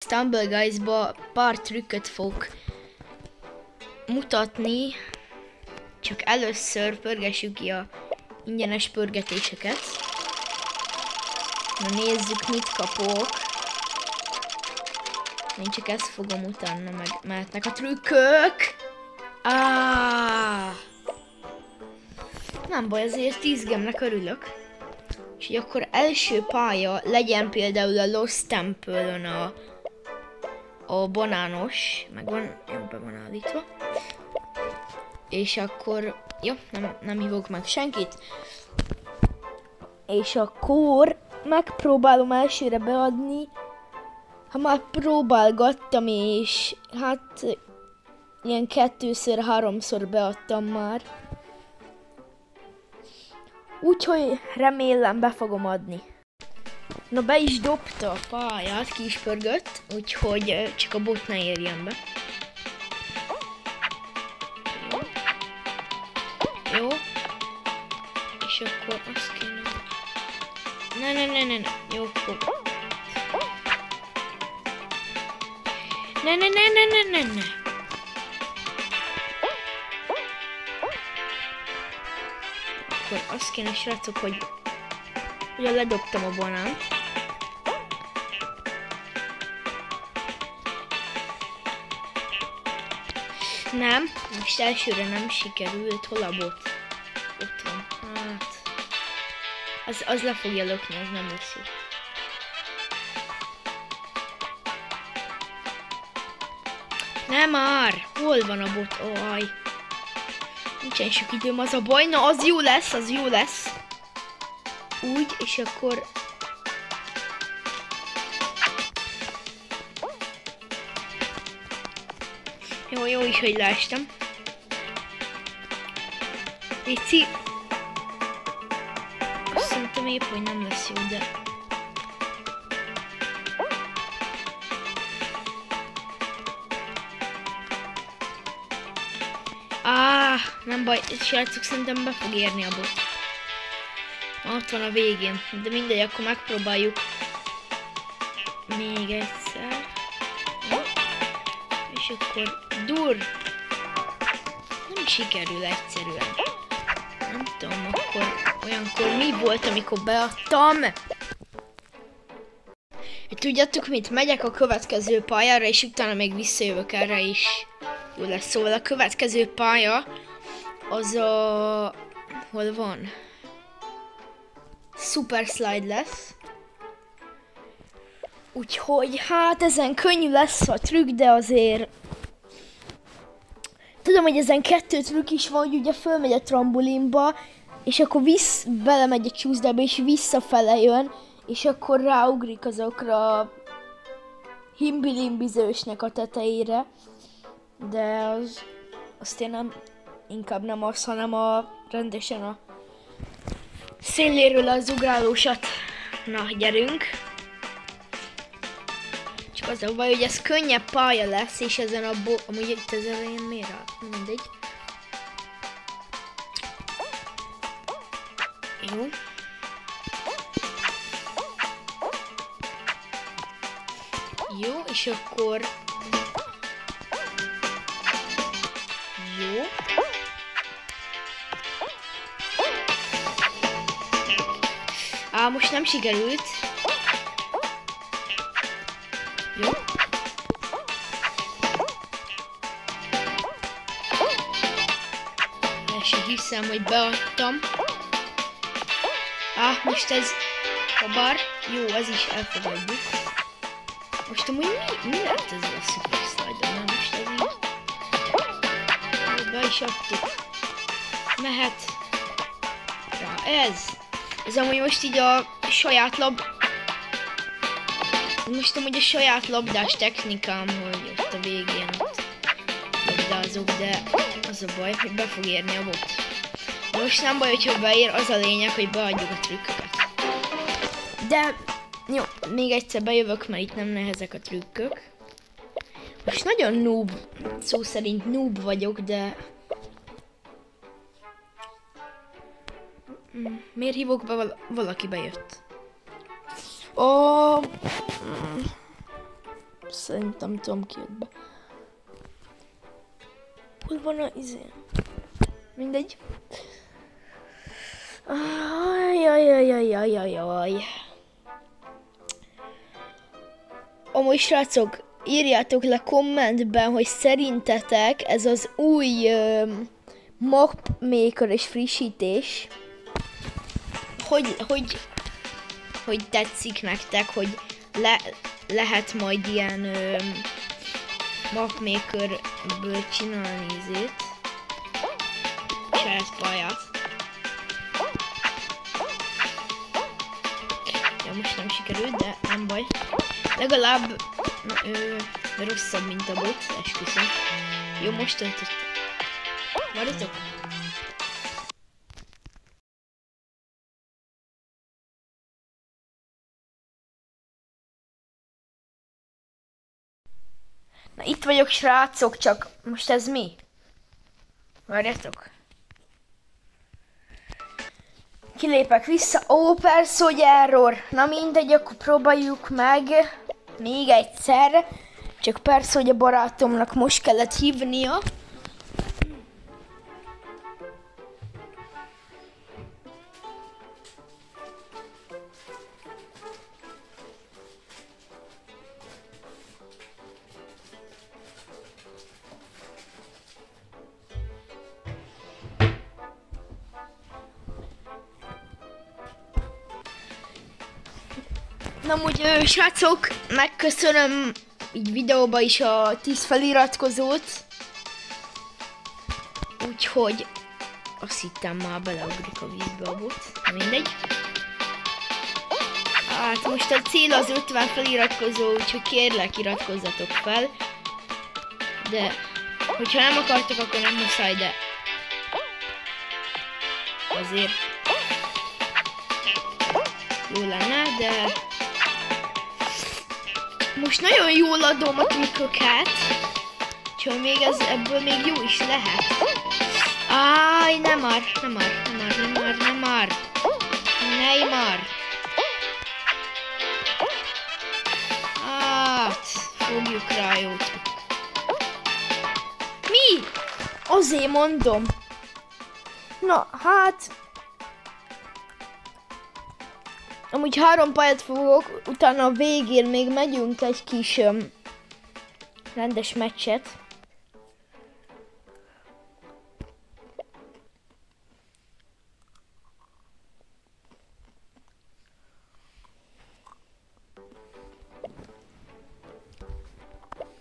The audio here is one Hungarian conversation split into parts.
Stumble Guys-ba pár trükköt fogok mutatni, csak először pörgessük ki a ingyenes pörgetéseket. Na nézzük, mit kapok. Én csak ezt fogom utána, meg mehetnek a trükkök. Nem baj, azért 10 gemnek örülök. Úgyhogy akkor első pálya legyen például a Lost Temple-ön a banános, meg van, jó, be van állítva. És akkor, jó, nem hívok meg senkit. És akkor megpróbálom elsőre beadni. Ha már próbálgattam, és hát ilyen 2-3-szor beadtam már. Úgyhogy remélem be fogom adni. Na, be is dobta a pályát, ki is pörgött, úgyhogy csak a bot ne érjen be. Jó. És akkor azt kéne... Ne. Jó, fog. Ne. Akkor azt kéne, srácok, hogy ugye ledobtam a banánt. Nem, most elsőre nem sikerült. Hol a bot? Ott van. Hát... Az le fogja lökni, az nem lesz jó. Nem már! Hol van a bot? Aj! Nincsen sok időm, az a baj. Na, az jó lesz, az jó lesz. Úgy, és akkor... Jó is, hogy leestem. Léci. Azt szerintem épp, hogy nem lesz jó, de... Nem baj, srácok, szerintem be fog érni a bot. Ott van a végén, de mindegy, akkor megpróbáljuk még egyszer. És akkor dur! Nem sikerül egyszerűen. Nem tudom, akkor olyankor mi volt, amikor beadtam? Tudjátok mit? Megyek a következő pályára, és utána még visszajövök erre is. Jó lesz, szóval a következő pálya az a... Hol van? Super Slide lesz. Úgyhogy hát ezen könnyű lesz a trükk, de azért... Tudom, hogy ezen 2 trükk is van, hogy ugye fölmegy a trambulinba, és akkor belemegy a csúszdába, és visszafele jön, és akkor ráugrik azokra a himbilimbizősnek a tetejére. De azt én nem, inkább nem az, hanem rendesen a széléről az ugrálósat. Na, gyerünk! Csak az a baj, hogy ez könnyebb pálya lesz, és ezen amúgy itt az elején miért áll? Mindegy. Jó. Jó, és akkor... Jó. Most nem sikerült. Jó. El sem hiszem, hogy beadtam. Most ez a bar. Jó, ez is elfogadjuk. Most amúgy mi lett ez a Super Slide-on? Nem, most ez így... Be is adtuk. Mehet rá ez amúgy most így a saját saját labdás technikám, hogy ott a végén ott labdázok, de az a baj, hogy be fog érni a bot. De most nem baj, hogyha beér, az a lényeg, hogy beadjuk a trükköket. De jó, még egyszer bejövök, mert itt nem nehezek a trükkök. Most nagyon noob, szó szerint noob vagyok, de... Miért hívok be? Valaki bejött. Szerintem tudom ki jött be. Hol van a izé? Mindegy. Ajajajajajajaj. Amúgy srácok, írjátok le kommentben, hogy szerintetek ez az új map maker és frissítés, hogy tetszik nektek, hogy lehet majd ilyen map makerből csinálni izét. Saját pályát. Ja, most nem sikerült, de nem baj. Legalább rosszabb, mint a bot, esküszöm. Jó, most töltöttem. Várjatok? Na itt vagyok, srácok, csak most ez mi? Várjatok. Kilépek vissza. Ó, persze, hogy error. Na mindegy, akkor próbáljuk meg még egyszer. Csak persze, hogy a barátomnak most kellett hívnia. Na amúgy srácok, megköszönöm így videóba is a 10 feliratkozót. Úgyhogy azt hittem már beleugrik a vízbe a bot. Mindegy. Hát most a cél az 50 feliratkozó, úgyhogy kérlek, iratkozzatok fel. De hogyha nem akartok, akkor nem muszáj, de azért jó lenne, de most nagyon jól adom a trükköket, úgyhogy még ebből még jó is lehet. Áj, nem már. Hát, fogjuk rá jót. Mi? Azért mondom. Na, hát amúgy 3 pályát fogok, utána a végén még megyünk egy kis rendes meccset.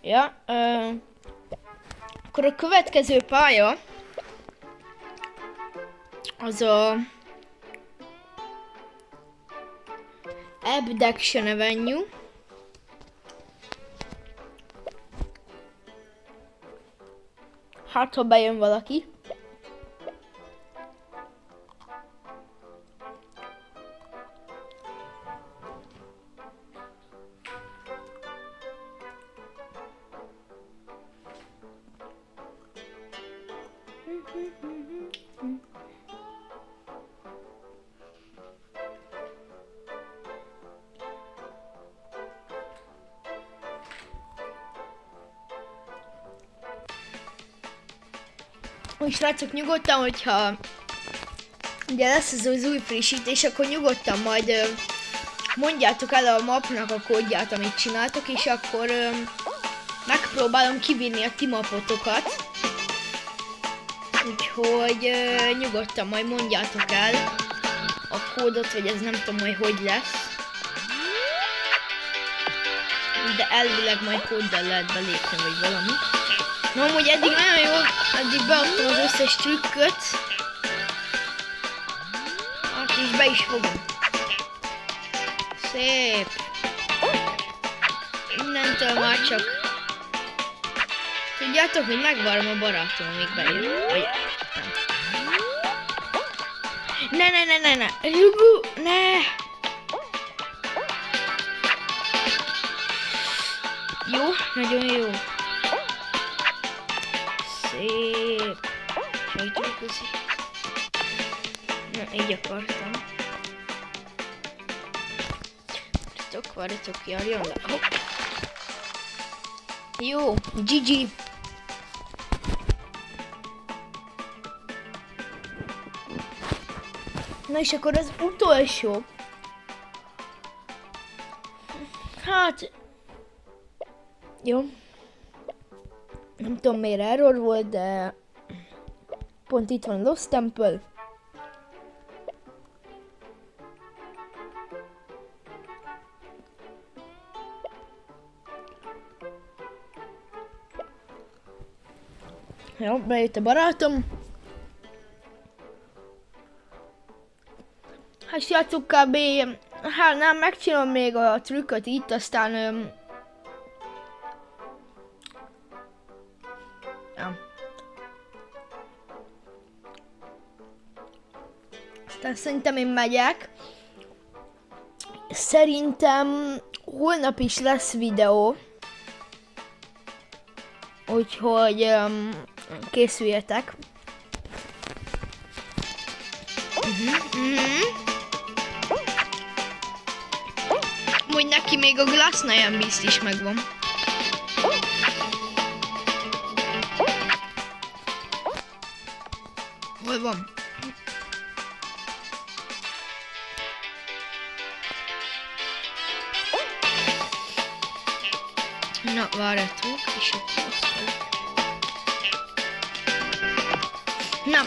Ja, akkor a következő pálya az a Abduction Avenue. Hát, ha bejön valaki. Úgy srácok, nyugodtan, hogyha ugye lesz az új frissítés, akkor nyugodtan majd mondjátok el a mapnak a kódját, amit csináltok, és akkor megpróbálom kivinni a ti mapotokat. Úgyhogy nyugodtan majd mondjátok el a kódot, vagy ez nem tudom majd hogy lesz. De elvileg majd kóddal lehet belépni, vagy valami. Na amúgy eddig nagyon jól, eddig beadtam az összes trükköt. Hát is be is fogom. Szép. Innentől már csak. Tudjátok, hogy megvárom a barátom, amíg bejön. Vagy nem. Ne! Jó, nagyon jó. Szép. Sajtóközi. Na, így akartam. Várjatok, járjon le. Hopp. Jó, GG. Na és akkor az utolsó. Hát... Jó. Nem tudom miért error volt, de... Pont itt van a Lost Temple. Jó, bejött a barátom. Hát srácok, kb. Hát nem, megcsinálom még a trükköt itt, aztán... Aztán szerintem én megyek. Szerintem holnap is lesz videó. Úgyhogy készüljetek. Úgy neki még a Glass Nyan Beast is megvan. Hol van? Na, várjatok, és itt azt vagyok. Nem.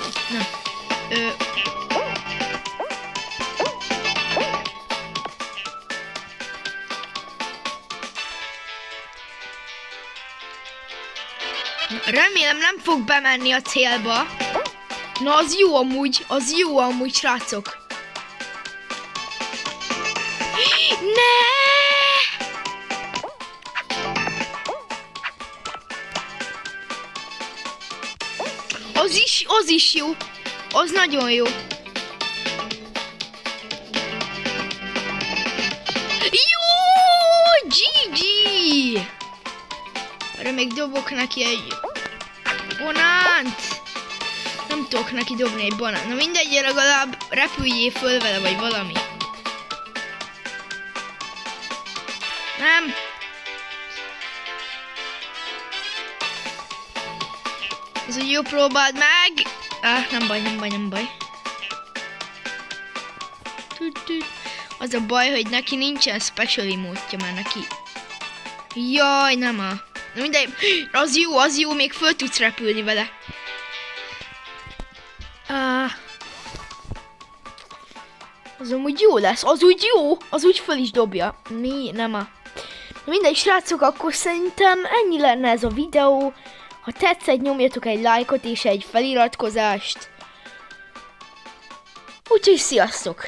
Remélem nem fog bemenni a célba. Na, az jó amúgy, srácok. Ne! Az is jó. Az nagyon jó. Jó! GG! Erre még dobok neki egy banánt. Nem tudok neki dobni egy banánt. Na mindegy, legalább repüljél föl vele, vagy valami. Nem. Az úgy jó, próbáld meg! Nem baj. Az a baj, hogy neki nincsen special emote-ja, mert neki... Jaj, nem a... Na mindegy, az jó, még föl tudsz repülni vele. Az amúgy jó lesz, az úgy föl is dobja. Nem a... Mindegy, srácok, akkor szerintem ennyi lenne ez a videó. Ha tetszett, nyomjatok egy lájkot és egy feliratkozást. Úgyhogy sziasztok!